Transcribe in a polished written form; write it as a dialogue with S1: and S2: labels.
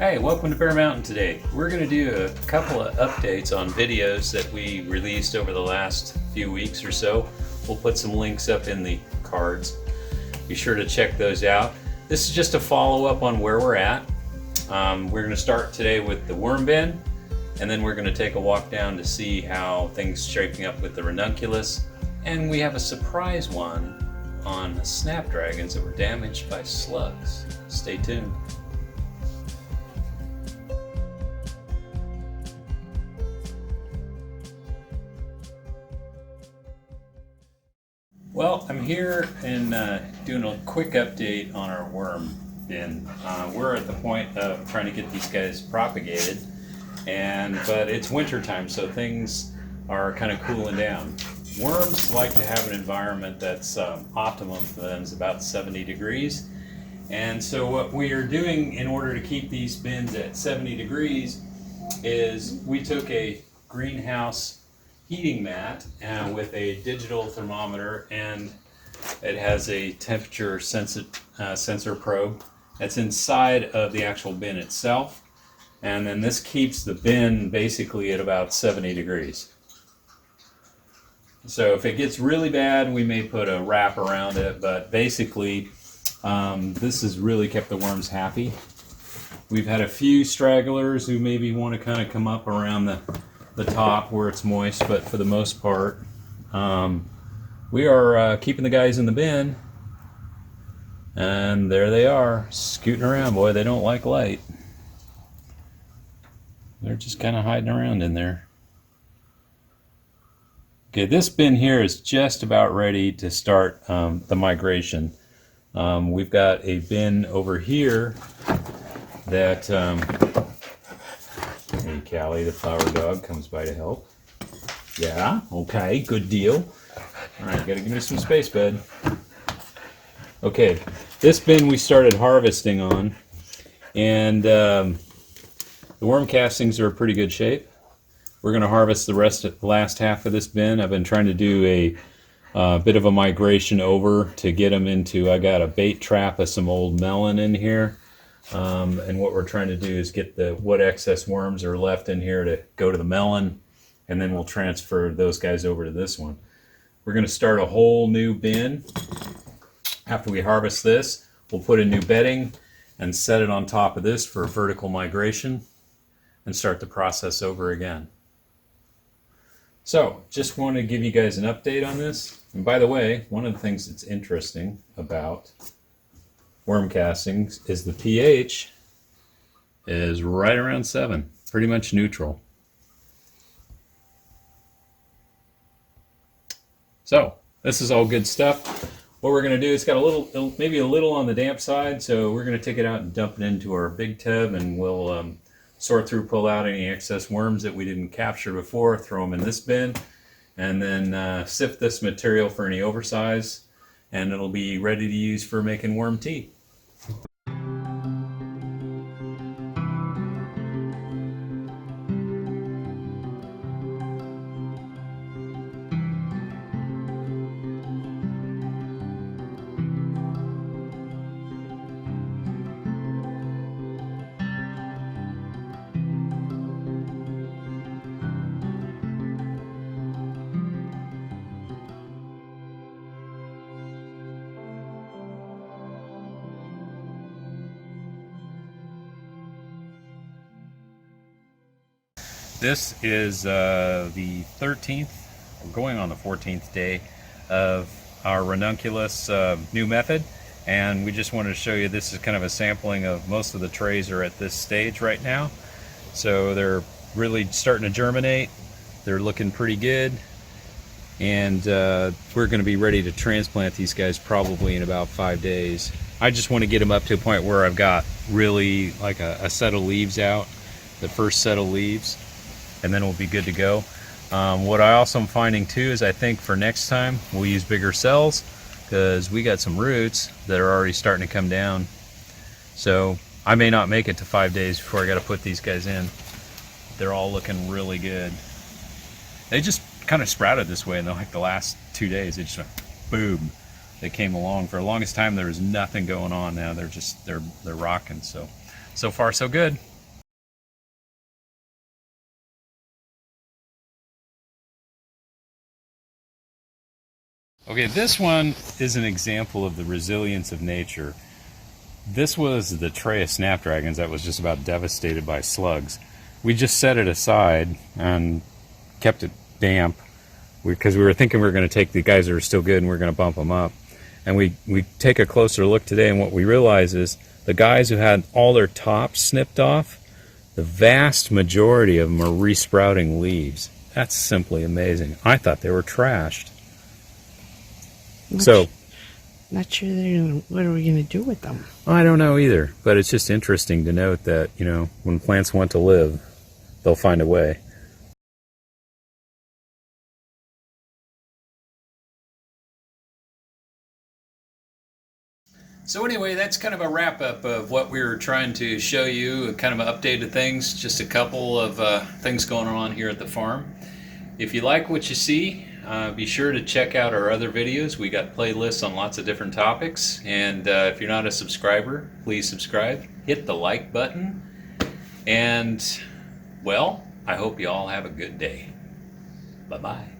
S1: Hey, welcome to Bear Mountain today. We're going to do a couple of updates on videos that we released over the last few weeks or so. We'll put some links up in the cards. Be sure to check those out. This is just a follow-up on where we're at. We're going to start today with the worm bin, and then we're going to take a walk down to see how things shaping up with the Ranunculus. And we have a surprise one on the snapdragons that were damaged by slugs. Stay tuned. Well, I'm here and doing a quick update on our worm bin. We're at the point of trying to get these guys propagated, but it's winter time, so things are kind of cooling down. Worms like to have an environment that's optimum for them, is about 70 degrees. And so what we are doing in order to keep these bins at 70 degrees is we took a greenhouse heating mat with a digital thermometer, and it has a temperature sensor probe that's inside of the actual bin itself, and then this keeps the bin basically at about 70 degrees. So if it gets really bad, we may put a wrap around it, but basically this has really kept the worms happy. We've had a few stragglers who maybe want to kind of come up around the top where it's moist, but for the most part we are keeping the guys in the bin, and there they are scooting around. Boy, they don't like light. They're just kind of hiding around in there. Okay, this bin here is just about ready to start the migration. We've got a bin over here that hey, Callie, the flower dog, comes by to help. Yeah, okay, good deal. All right, gotta give me some space, bud. Okay, this bin we started harvesting on, and the worm castings are in pretty good shape. We're gonna harvest the last half of this bin. I've been trying to do a bit of a migration over to get them into, I got a bait trap of some old melon in here. And what we're trying to do is get what excess worms are left in here to go to the melon, and then we'll transfer those guys over to this one. We're going to start a whole new bin. After we harvest this, we'll put in new bedding and set it on top of this for vertical migration and start the process over again. So, just want to give you guys an update on this. And by the way, one of the things that's interesting about worm castings is the pH is right around 7, pretty much neutral. So this is all good stuff. What we're going to do is got maybe a little on the damp side, so we're going to take it out and dump it into our big tub, and we'll sort through, pull out any excess worms that we didn't capture before, throw them in this bin, and then sift this material for any oversize, and it'll be ready to use for making worm tea. This is the 13th, going on the 14th day of our Ranunculus new method, and we just wanted to show you this is kind of a sampling of most of the trays are at this stage right now. So they're really starting to germinate, they're looking pretty good, and we're going to be ready to transplant these guys probably in about 5 days. I just want to get them up to a point where I've got really like a set of leaves out, the first set of leaves, and then we'll be good to go. What I also am finding too is I think for next time we'll use bigger cells, because we got some roots that are already starting to come down. So I may not make it to 5 days before I got to put these guys in. They're all looking really good. They just kind of sprouted this way in like the last 2 days. They just went boom. They came along. For the longest time there was nothing going on. Now they're rocking. So far so good. Okay, this one is an example of the resilience of nature. This was the tray of snapdragons that was just about devastated by slugs. We just set it aside and kept it damp because we were thinking we were going to take the guys that are still good and we are going to bump them up. And we take a closer look today, and what we realize is the guys who had all their tops snipped off, the vast majority of them are resprouting leaves. That's simply amazing. I thought they were trashed.
S2: Not sure what are we going to do with them?
S1: I don't know either, but it's just interesting to note that, you know, when plants want to live, they'll find a way. So anyway, that's kind of a wrap-up of what we were trying to show you, kind of updated things, just a couple of things going on here at the farm. If you like what you see, be sure to check out our other videos. We got playlists on lots of different topics, and if you're not a subscriber, please subscribe. Hit the like button, and, well, I hope you all have a good day. Bye-bye.